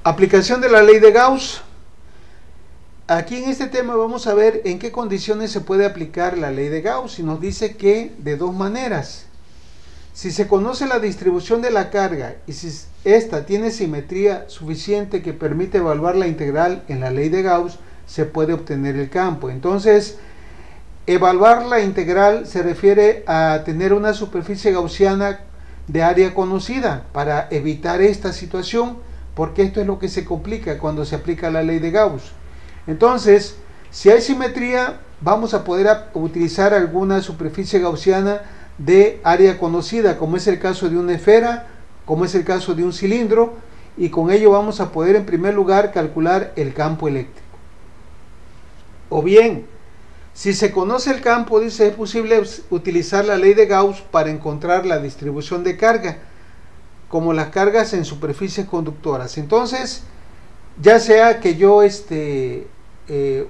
Aplicación de la ley de Gauss. Aquí en este tema vamos a ver en qué condiciones se puede aplicar la ley de Gauss, y nos dice que de dos maneras. Si se conoce la distribución de la carga y si ésta tiene simetría suficiente que permite evaluar la integral en la ley de Gauss, se puede obtener el campo. Entonces, evaluar la integral se refiere a tener una superficie gaussiana de área conocida para evitar esta situación, porque esto es lo que se complica cuando se aplica la ley de Gauss. Entonces, si hay simetría, vamos a poder utilizar alguna superficie gaussiana de área conocida, como es el caso de una esfera, como es el caso de un cilindro, y con ello vamos a poder en primer lugar calcular el campo eléctrico. O bien, si se conoce el campo, dice, es posible utilizar la ley de Gauss para encontrar la distribución de carga, como las cargas en superficies conductoras. Entonces, ya sea que yo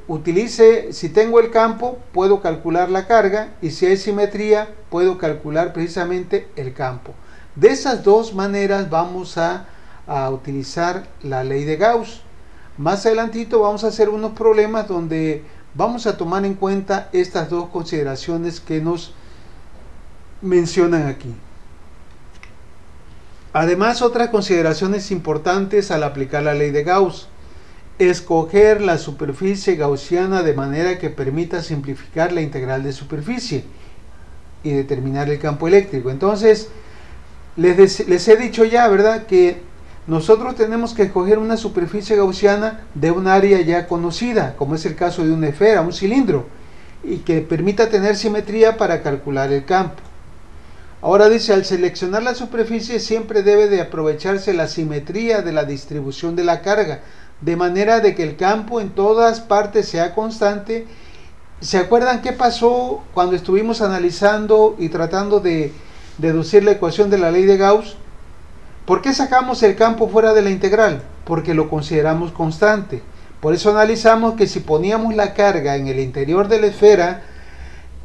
utilice, si tengo el campo, puedo calcular la carga, y si hay simetría, puedo calcular precisamente el campo. De esas dos maneras vamos a utilizar la ley de Gauss. Más adelantito vamos a hacer unos problemas donde vamos a tomar en cuenta estas dos consideraciones que nos mencionan aquí. Además, otras consideraciones importantes al aplicar la ley de Gauss: escoger la superficie gaussiana de manera que permita simplificar la integral de superficie y determinar el campo eléctrico. Entonces, les he dicho ya, ¿verdad?, que nosotros tenemos que escoger una superficie gaussiana de un área ya conocida, como es el caso de una esfera, un cilindro, y que permita tener simetría para calcular el campo. Ahora dice, al seleccionar la superficie siempre debe de aprovecharse la simetría de la distribución de la carga, de manera de que el campo en todas partes sea constante. ¿Se acuerdan qué pasó cuando estuvimos analizando y tratando de deducir la ecuación de la ley de Gauss? ¿Por qué sacamos el campo fuera de la integral? Porque lo consideramos constante. Por eso analizamos que si poníamos la carga en el interior de la esfera,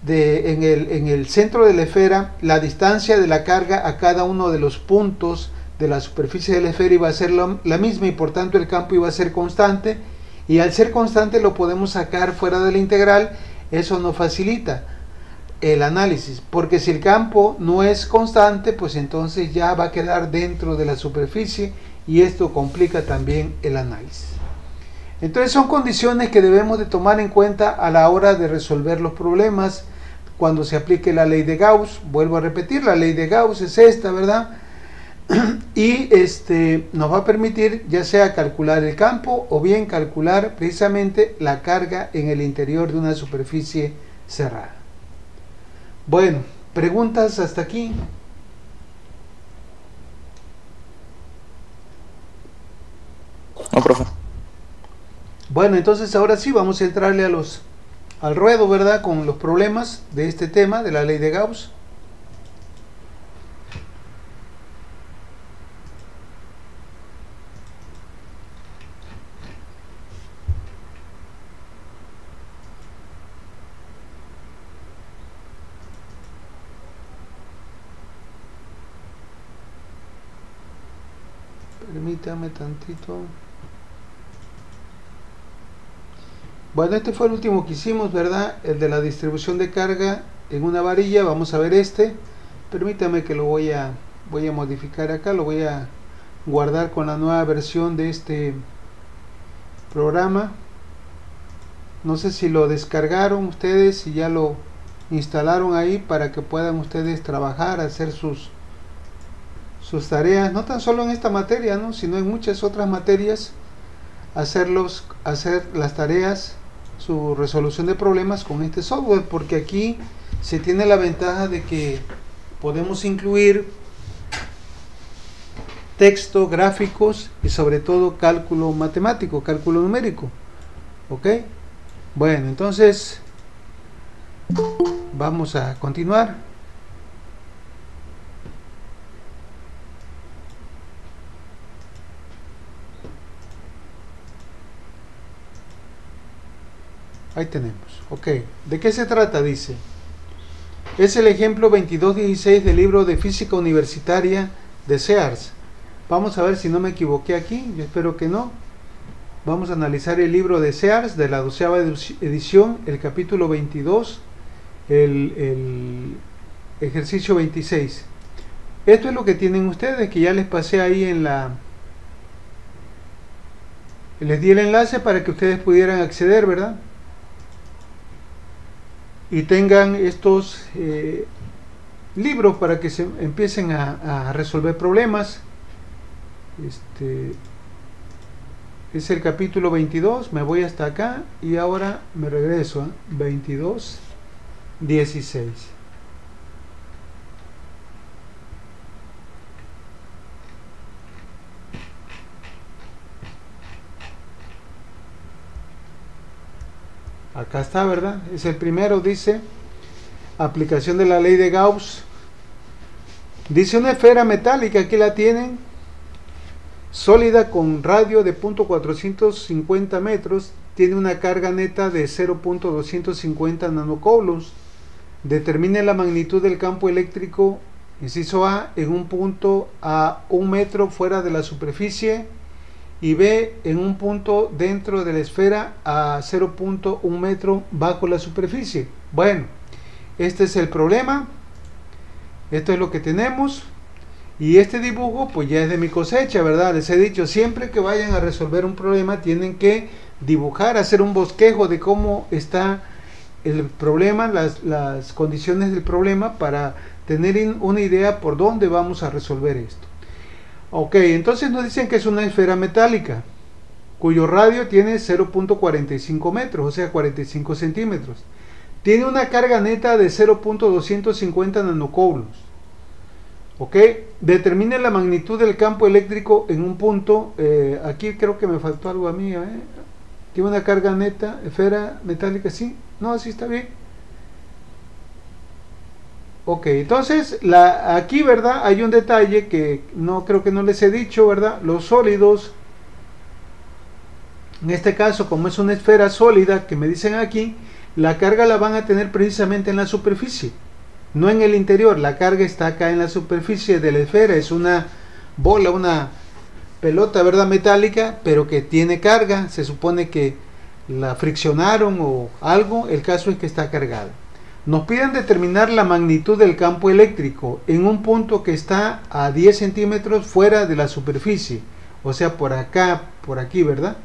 en el centro de la esfera, la distancia de la carga a cada uno de los puntos de la superficie de la esfera iba a ser la misma, y por tanto el campo iba a ser constante, y al ser constante lo podemos sacar fuera de la integral. Eso nos facilita el análisis, porque si el campo no es constante, pues entonces ya va a quedar dentro de la superficie, y esto complica también el análisis. Entonces son condiciones que debemos de tomar en cuenta a la hora de resolver los problemas cuando se aplique la ley de Gauss. Vuelvo a repetir, la ley de Gauss es esta, ¿verdad? Y nos va a permitir ya sea calcular el campo o bien calcular precisamente la carga en el interior de una superficie cerrada. Bueno, ¿preguntas hasta aquí? No, profe. Bueno, entonces ahora sí vamos a entrarle al ruedo, ¿verdad?, con los problemas de este tema de la ley de Gauss. Permítame tantito. Bueno, este fue el último que hicimos, ¿verdad?, el de la distribución de carga en una varilla. Vamos a ver este. Permítame que lo voy a modificar acá, lo voy a guardar con la nueva versión de este programa. No sé si lo descargaron ustedes, si ya lo instalaron ahí para que puedan ustedes trabajar, hacer sus tareas, no tan solo en esta materia, ¿no?, sino en muchas otras materias, hacer las tareas, su resolución de problemas con este software, porque aquí se tiene la ventaja de que podemos incluir texto, gráficos y sobre todo cálculo matemático, cálculo numérico. ¿Ok? Bueno, entonces vamos a continuar. Ahí tenemos. Ok, ¿de qué se trata? Dice, es el ejemplo 2216 del libro de Física Universitaria de Sears. Vamos a ver si no me equivoqué aquí, yo espero que no. Vamos a analizar el libro de Sears de la 12ª edición, el capítulo 22, el ejercicio 26. Esto es lo que tienen ustedes, que ya les pasé ahí en la... Les di el enlace para que ustedes pudieran acceder, ¿verdad? Y tengan estos libros para que se empiecen a resolver problemas. Es el capítulo 22, me voy hasta acá y ahora me regreso a 22, 16. Acá está, ¿verdad? Es el primero, dice, aplicación de la ley de Gauss. Dice una esfera metálica, aquí la tienen, sólida con radio de 0.450 metros, tiene una carga neta de 0.250 nanocoulombs. Determine la magnitud del campo eléctrico, inciso A, en un punto a 1 metro fuera de la superficie, y B, en un punto dentro de la esfera a 0.1 metro bajo la superficie. Bueno, este es el problema, esto es lo que tenemos, y este dibujo pues ya es de mi cosecha, ¿verdad? Les he dicho, siempre que vayan a resolver un problema tienen que dibujar, hacer un bosquejo de cómo está el problema, las condiciones del problema, para tener una idea por dónde vamos a resolver esto. Ok, entonces nos dicen que es una esfera metálica cuyo radio tiene 0.45 metros, o sea 45 centímetros. Tiene una carga neta de 0.250 nanocoulombs. Ok, determine la magnitud del campo eléctrico en un punto. Aquí creo que me faltó algo a mí. Tiene una carga neta, esfera metálica, sí. No, así está bien. Ok, entonces aquí, ¿verdad? Hay un detalle que no creo que no les he dicho, ¿verdad? Los sólidos, en este caso, como es una esfera sólida que me dicen aquí, la carga la van a tener precisamente en la superficie, no en el interior. La carga está acá en la superficie de la esfera, es una bola, una pelota, ¿verdad? Metálica, pero que tiene carga. Se supone que la friccionaron o algo, el caso es que está cargada. Nos piden determinar la magnitud del campo eléctrico en un punto que está a 10 centímetros fuera de la superficie, o sea, por acá, por aquí, ¿verdad?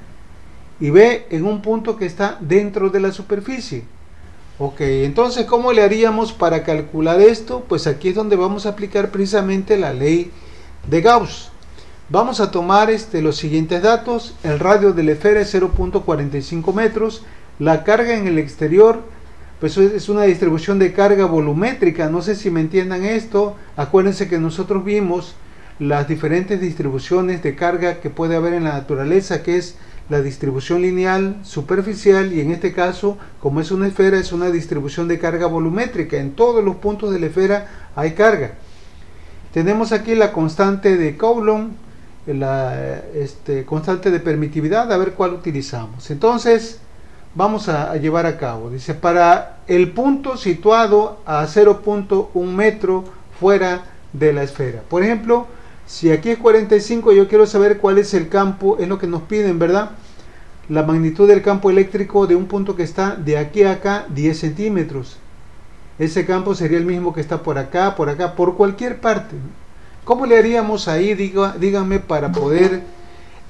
Y B, en un punto que está dentro de la superficie. Ok, entonces, ¿cómo le haríamos para calcular esto? Pues aquí es donde vamos a aplicar precisamente la ley de Gauss. Vamos a tomar los siguientes datos. El radio de la esfera es 0.45 metros. La carga en el exterior, pues es una distribución de carga volumétrica. No sé si me entiendan esto. Acuérdense que nosotros vimos las diferentes distribuciones de carga que puede haber en la naturaleza, que es la distribución lineal, superficial, y en este caso, como es una esfera, es una distribución de carga volumétrica. En todos los puntos de la esfera hay carga. Tenemos aquí la constante de Coulomb, la constante de permitividad, a ver cuál utilizamos. Entonces, vamos a llevar a cabo. Dice, para el punto situado a 0.1 metro fuera de la esfera. Por ejemplo, si aquí es 45, yo quiero saber cuál es el campo, es lo que nos piden, ¿verdad? La magnitud del campo eléctrico de un punto que está de aquí a acá, 10 centímetros. Ese campo sería el mismo que está por acá, por cualquier parte. ¿Cómo le haríamos ahí, díganme, para poder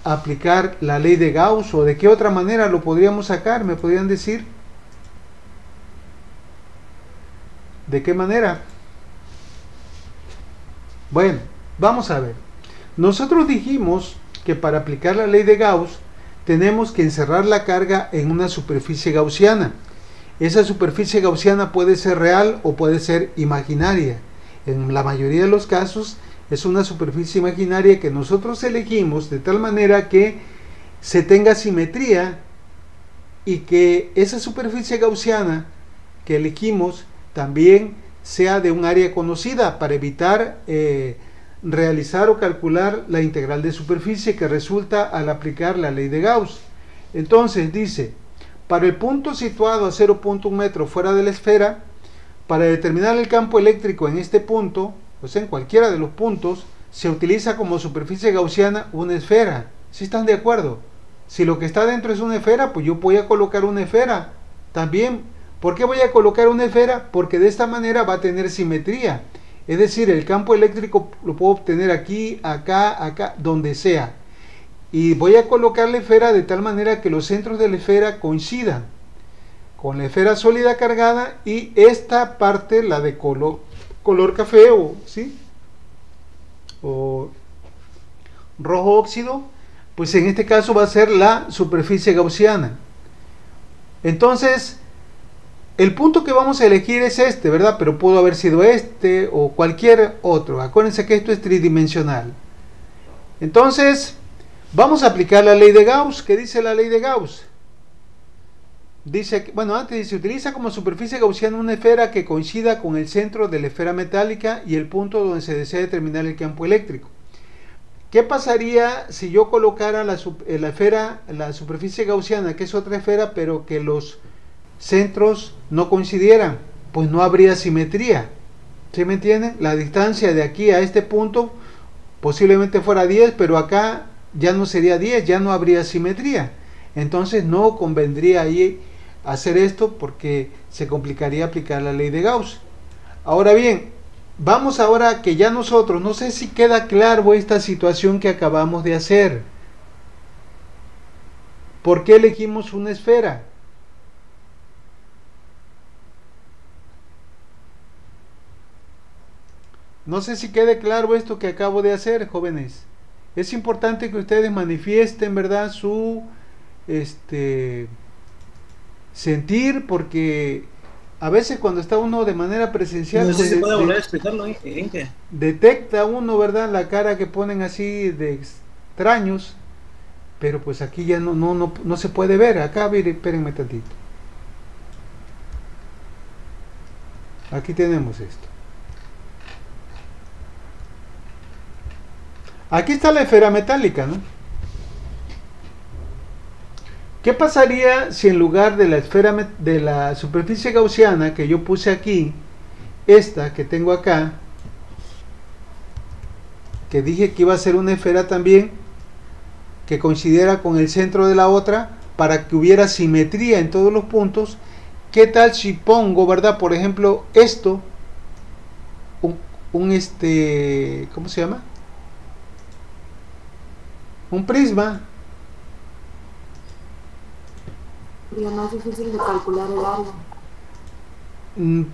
aplicar la ley de Gauss? ¿O de qué otra manera lo podríamos sacar? ¿Me podrían decir? ¿De qué manera? Bueno, vamos a ver. Nosotros dijimos que para aplicar la ley de Gauss tenemos que encerrar la carga en una superficie gaussiana. Esa superficie gaussiana puede ser real o puede ser imaginaria. En la mayoría de los casos es una superficie imaginaria que nosotros elegimos de tal manera que se tenga simetría y que esa superficie gaussiana que elegimos también sea de un área conocida, para evitar realizar o calcular la integral de superficie que resulta al aplicar la ley de Gauss. Entonces dice, para el punto situado a 0.1 metro fuera de la esfera, para determinar el campo eléctrico en este punto, o sea, en cualquiera de los puntos, se utiliza como superficie gaussiana una esfera. ¿Sí están de acuerdo? Si lo que está dentro es una esfera, pues yo voy a colocar una esfera también. ¿Por qué voy a colocar una esfera? Porque de esta manera va a tener simetría. Es decir, el campo eléctrico lo puedo obtener aquí, acá, acá, donde sea. Y voy a colocar la esfera de tal manera que los centros de la esfera coincidan con la esfera sólida cargada y esta parte, la de color café o, ¿sí? O rojo óxido, pues en este caso va a ser la superficie gaussiana. Entonces, el punto que vamos a elegir es este, ¿verdad? Pero pudo haber sido este o cualquier otro. Acuérdense que esto es tridimensional. Entonces, vamos a aplicar la ley de Gauss. ¿Qué dice la ley de Gauss? Dice, bueno, antes dice, utiliza como superficie gaussiana una esfera que coincida con el centro de la esfera metálica y el punto donde se desea determinar el campo eléctrico. ¿Qué pasaría si yo colocara la superficie gaussiana, que es otra esfera, pero que los centros no coincidieran? Pues no habría simetría. ¿Sí me entienden? La distancia de aquí a este punto posiblemente fuera 10, pero acá ya no sería 10, ya no habría simetría. Entonces no convendría ahí hacer esto porque se complicaría aplicar la ley de Gauss. Ahora bien, vamos ahora que ya nosotros, no sé si queda claro esta situación que acabamos de hacer. ¿Por qué elegimos una esfera? No sé si quede claro esto que acabo de hacer, jóvenes. Es importante que ustedes manifiesten, ¿verdad?, su sentir, porque a veces cuando está uno de manera presencial, no sé si se puede volver a explicarlo, Inge. Detecta uno, ¿verdad?, la cara que ponen así de extraños, pero pues aquí ya no se puede ver. Acá, miren, espérenme tantito. Aquí tenemos esto. Aquí está la esfera metálica, ¿no? ¿Qué pasaría si en lugar de la esfera de la superficie gaussiana que yo puse aquí, esta que tengo acá, que dije que iba a ser una esfera también, que coincidiera con el centro de la otra, para que hubiera simetría en todos los puntos? ¿Qué tal si pongo, verdad, por ejemplo, esto, ¿cómo se llama? Un prisma. Sería más difícil de calcular el área.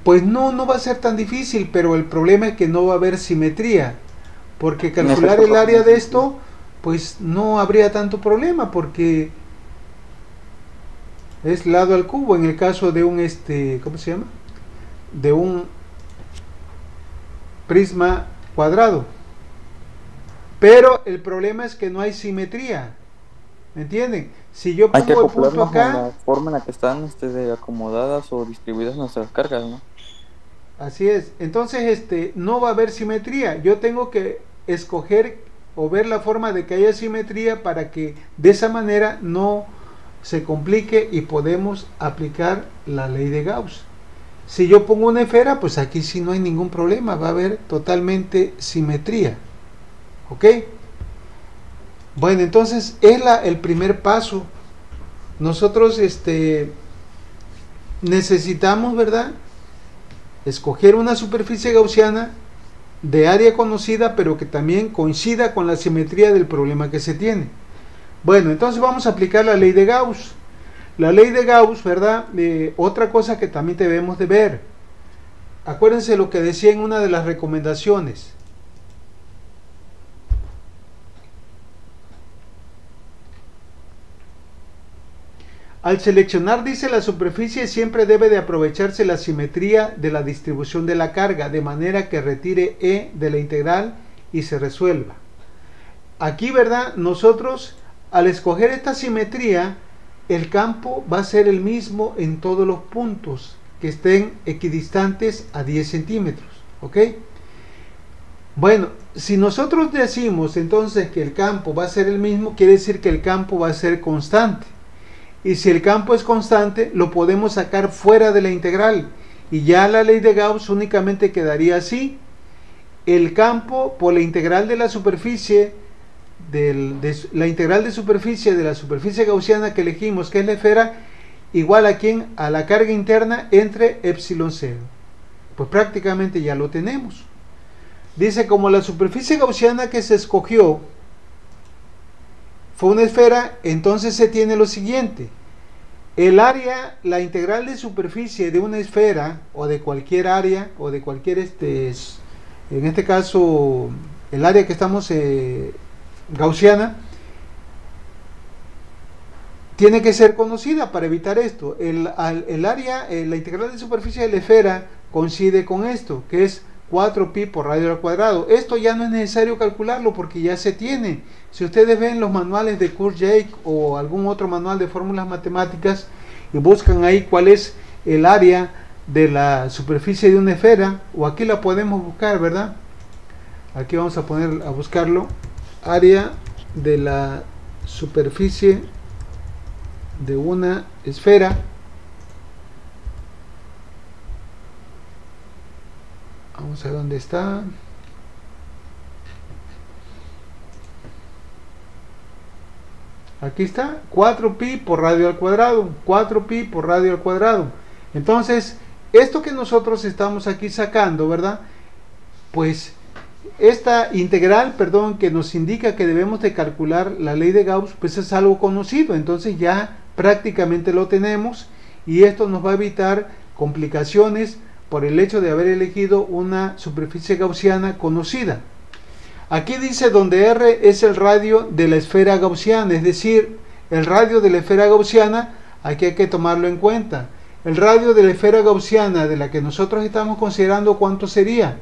Pues no va a ser tan difícil, pero el problema es que no va a haber simetría, porque calcular el área de esto, pues no habría tanto problema, porque es lado al cubo en el caso de un ¿cómo se llama? De un prisma cuadrado. Pero el problema es que no hay simetría, ¿me entienden? Si yo pongo el punto acá, la forma en la que están acomodadas o distribuidas nuestras cargas, ¿no? Así es. Entonces no va a haber simetría. Yo tengo que escoger o ver la forma de que haya simetría para que de esa manera no se complique y podemos aplicar la ley de Gauss. Si yo pongo una esfera, pues aquí sí no hay ningún problema, va a haber totalmente simetría. ¿Ok? Bueno, entonces es el primer paso. Nosotros necesitamos, ¿verdad?, escoger una superficie gaussiana de área conocida, pero que también coincida con la simetría del problema que se tiene. Bueno, entonces vamos a aplicar la ley de Gauss. La ley de Gauss, ¿verdad? Otra cosa que también debemos de ver. Acuérdense lo que decía en una de las recomendaciones. Al seleccionar, dice, la superficie, siempre debe de aprovecharse la simetría de la distribución de la carga, de manera que retire E de la integral y se resuelva. Aquí, ¿verdad?, nosotros al escoger esta simetría, el campo va a ser el mismo en todos los puntos que estén equidistantes a 10 centímetros. ¿Ok? Bueno, si nosotros decimos entonces que el campo va a ser el mismo, quiere decir que el campo va a ser constante. Y si el campo es constante, lo podemos sacar fuera de la integral. Y ya la ley de Gauss únicamente quedaría así. el campo por la integral de la superficie la integral de superficie de la superficie gaussiana que elegimos, que es la esfera, igual a quién, a la carga interna entre epsilon 0. Pues prácticamente ya lo tenemos. Dice, como la superficie gaussiana que se escogió fue una esfera, entonces se tiene lo siguiente: el área, la integral de superficie de una esfera o de cualquier área o de cualquier en este caso el área que estamos gaussiana, tiene que ser conocida para evitar esto. El área, la integral de superficie de la esfera coincide con esto, que es 4pi por radio al cuadrado. Esto ya no es necesario calcularlo porque ya se tiene. Si ustedes ven los manuales de Kurzgesagt o algún otro manual de fórmulas matemáticas y buscan ahí cuál es el área de la superficie de una esfera, o aquí la podemos buscar, ¿verdad? Aquí vamos a poner a buscarlo: área de la superficie de una esfera. Vamos a ver dónde está. Aquí está, 4pi por radio al cuadrado, 4pi por radio al cuadrado. Entonces, esto que nosotros estamos aquí sacando, ¿verdad? Pues esta integral, perdón, que nos indica que debemos de calcular la ley de Gauss, pues es algo conocido. Entonces ya prácticamente lo tenemos, y esto nos va a evitar complicaciones por el hecho de haber elegido una superficie gaussiana conocida. Aquí dice donde R es el radio de la esfera gaussiana, es decir, el radio de la esfera gaussiana, aquí hay que tomarlo en cuenta. El radio de la esfera gaussiana de la que nosotros estamos considerando, ¿cuánto sería?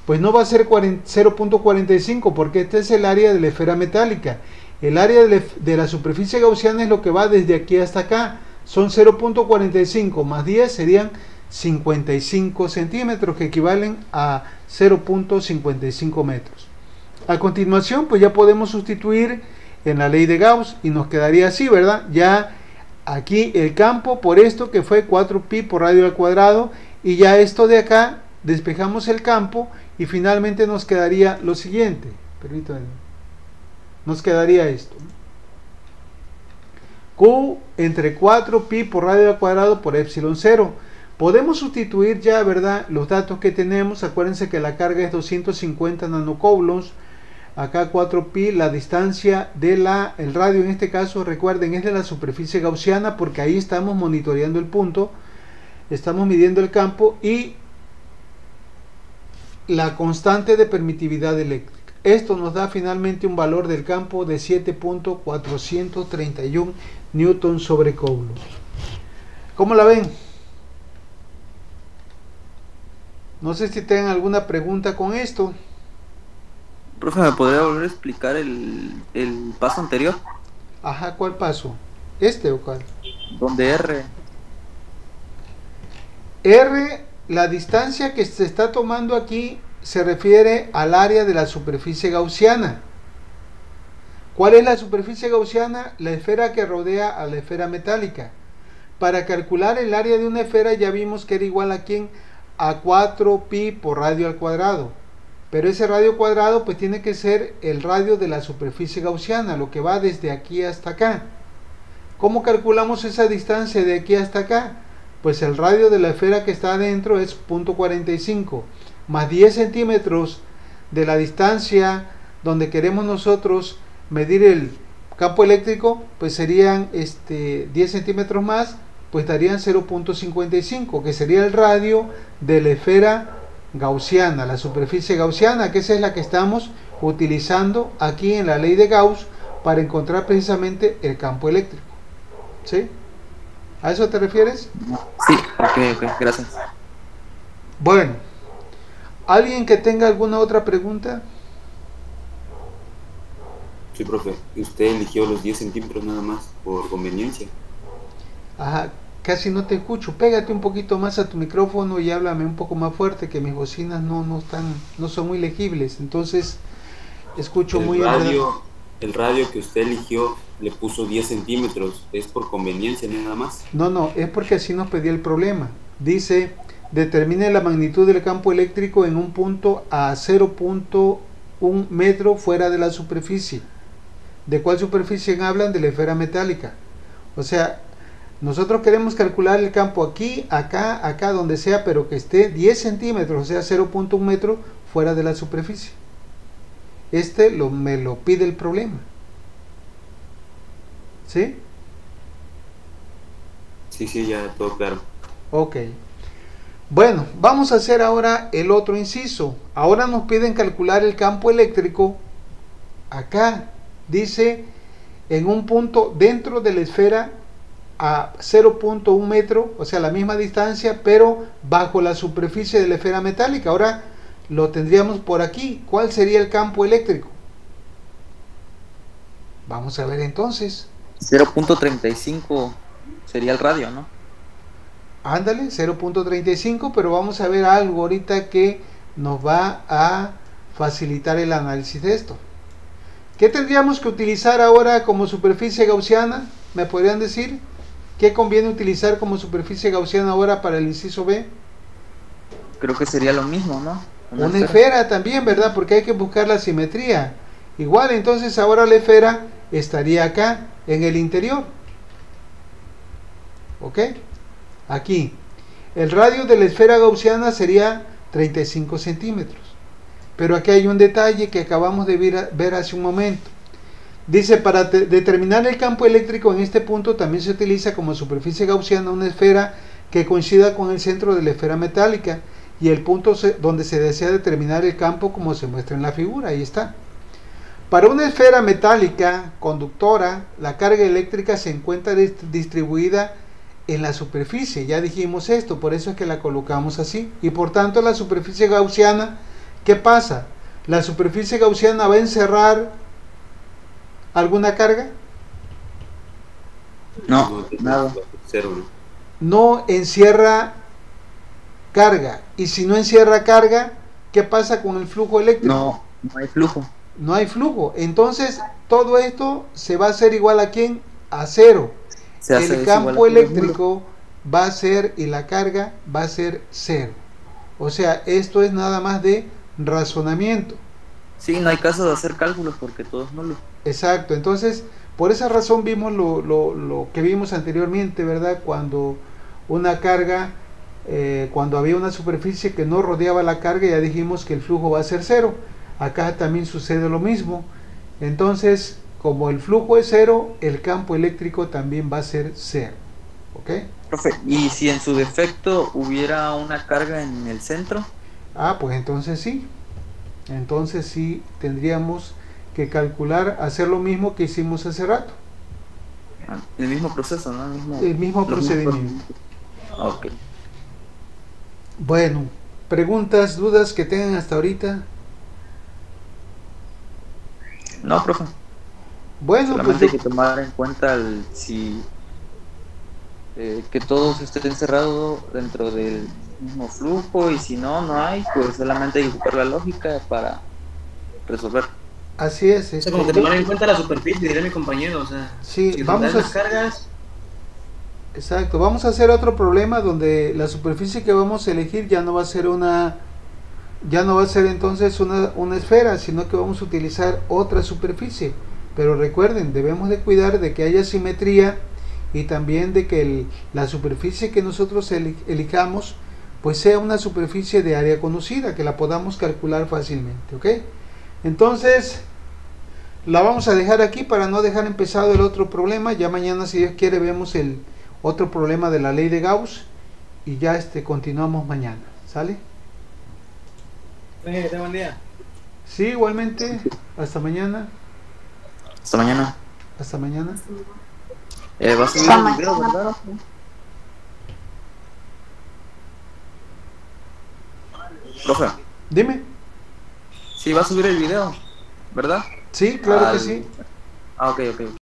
Pues no va a ser 0.45, porque este es el área de la esfera metálica. El área de la superficie gaussiana es lo que va desde aquí hasta acá. Son 0.45 más 10 serían 55 centímetros, que equivalen a 0.55 metros. A continuación, pues ya podemos sustituir en la ley de Gauss y nos quedaría así, ¿verdad? Ya aquí el campo por esto que fue 4pi por radio al cuadrado, y ya esto de acá despejamos el campo y finalmente nos quedaría lo siguiente. Permítanme. Nos quedaría esto: Q entre 4pi por radio al cuadrado por epsilon 0. Podemos sustituir ya, ¿verdad?, los datos que tenemos. Acuérdense que la carga es 250 nanocoulombs. Acá 4pi, la distancia el radio en este caso, recuerden, es de la superficie gaussiana, porque ahí estamos monitoreando el punto, estamos midiendo el campo, y la constante de permitividad eléctrica. Esto nos da finalmente un valor del campo de 7.431 newton sobre coulomb. ¿Cómo la ven? No sé si tengan alguna pregunta con esto. Profe, ¿me podría volver a explicar el paso anterior? Ajá, ¿cuál paso? ¿Este o cuál? Donde R. R, la distancia que se está tomando aquí se refiere al área de la superficie gaussiana. ¿Cuál es la superficie gaussiana? La esfera que rodea a la esfera metálica. Para calcular el área de una esfera ya vimos que era igual a ¿quién? A 4pi por radio al cuadrado. Pero ese radio cuadrado pues tiene que ser el radio de la superficie gaussiana, lo que va desde aquí hasta acá. ¿Cómo calculamos esa distancia de aquí hasta acá? Pues el radio de la esfera que está adentro es 0.45 más 10 centímetros de la distancia donde queremos nosotros medir el campo eléctrico, pues serían 10 centímetros más, pues darían 0.55, que sería el radio de la esfera gaussiana, la superficie gaussiana, que esa es la que estamos utilizando aquí en la ley de Gauss para encontrar precisamente el campo eléctrico. ¿Sí? ¿A eso te refieres? Sí, ok, gracias. Bueno, ¿alguien que tenga alguna otra pregunta? Sí, profe, usted eligió los 10 centímetros nada más por conveniencia. Ajá, casi no te escucho. Pégate un poquito más a tu micrófono y háblame un poco más fuerte, que mis bocinas no son muy legibles. Entonces, escucho muy el radio que usted eligió le puso 10 centímetros. ¿Es por conveniencia nada más? No, es porque así nos pedía el problema. Dice Determine la magnitud del campo eléctrico en un punto a 0.1 metro fuera de la superficie. ¿De cuál superficie hablan? De la esfera metálica. O sea, nosotros queremos calcular el campo aquí, acá, acá, donde sea, pero que esté 10 centímetros, o sea, 0.1 metro fuera de la superficie. Me lo pide el problema. ¿Sí? Sí, ya todo claro. Ok. Bueno, vamos a hacer ahora el otro inciso. Ahora nos piden calcular el campo eléctrico. Acá dice en un punto dentro de la esfera a 0.1 metro, o sea, la misma distancia, pero bajo la superficie de la esfera metálica. Ahora lo tendríamos por aquí. ¿Cuál sería el campo eléctrico? Vamos a ver entonces. 0.35 sería el radio, ¿no? Ándale, 0.35, pero vamos a ver algo ahorita que nos va a facilitar el análisis de esto. ¿Qué tendríamos que utilizar ahora como superficie gaussiana? ¿Me podrían decir qué conviene utilizar como superficie gaussiana ahora para el inciso B? Creo que sería lo mismo, ¿no? Una esfera también, ¿verdad? Porque hay que buscar la simetría. Igual, entonces ahora la esfera estaría acá, en el interior. ¿Ok? Aquí. El radio de la esfera gaussiana sería 35 centímetros. Pero aquí hay un detalle que acabamos de ver hace un momento. Dice, para determinar el campo eléctrico en este punto también se utiliza como superficie gaussiana una esfera que coincida con el centro de la esfera metálica y el punto donde se desea determinar el campo, como se muestra en la figura. Ahí está. Para una esfera metálica conductora, la carga eléctrica se encuentra distribuida en la superficie. Ya dijimos esto, por eso es que la colocamos así. Y por tanto la superficie gaussiana, ¿qué pasa? ¿La superficie gaussiana va a encerrar alguna carga? No, nada. Cero, ¿no? No encierra carga. Y si no encierra carga, ¿qué pasa con el flujo eléctrico? No hay flujo. No hay flujo. Entonces todo esto se va a hacer igual a ¿quién? A cero. El campo eléctrico va a ser, y la carga va a ser cero. O sea, esto es nada más de razonamiento. Sí, no hay caso de hacer cálculos porque todo es nulo. Exacto. Entonces, por esa razón vimos lo que vimos anteriormente, ¿verdad? Cuando una carga, cuando había una superficie que no rodeaba la carga, ya dijimos que el flujo va a ser cero. Acá también sucede lo mismo. Entonces, como el flujo es cero, el campo eléctrico también va a ser cero. ¿Ok? Profe, ¿y si en su defecto hubiera una carga en el centro? Ah, pues entonces sí. Entonces sí tendríamos que calcular, hacer lo mismo que hicimos hace rato. El mismo proceso, ¿no? El mismo procedimiento. Ok. Bueno, preguntas, dudas que tengan hasta ahorita. No, profe. Bueno, solamente pues hay que tomar en cuenta que todo esté encerrado dentro del mismo flujo, y si no hay, pues solamente hay que buscar la lógica para resolver. así es. O sea, como que tomar en cuenta la superficie, diré mi compañero, o sea, Sí, si vamos las a... cargas, Exacto, vamos a hacer otro problema donde la superficie que vamos a elegir ya no va a ser entonces una esfera, sino que vamos a utilizar otra superficie. Pero recuerden, debemos de cuidar de que haya simetría y también de que la superficie que nosotros elijamos pues sea una superficie de área conocida, que la podamos calcular fácilmente, ¿ok? Entonces la vamos a dejar aquí para no dejar empezado el otro problema. Ya mañana, si Dios quiere, vemos el otro problema de la ley de Gauss y ya continuamos mañana, ¿sale? buen día. Sí, igualmente. Hasta mañana. Hasta mañana. Hasta mañana. Va a subir el video, ¿verdad? Profe, Dime. sí, va a subir el video, ¿verdad? Sí, claro que sí. Ah, ok.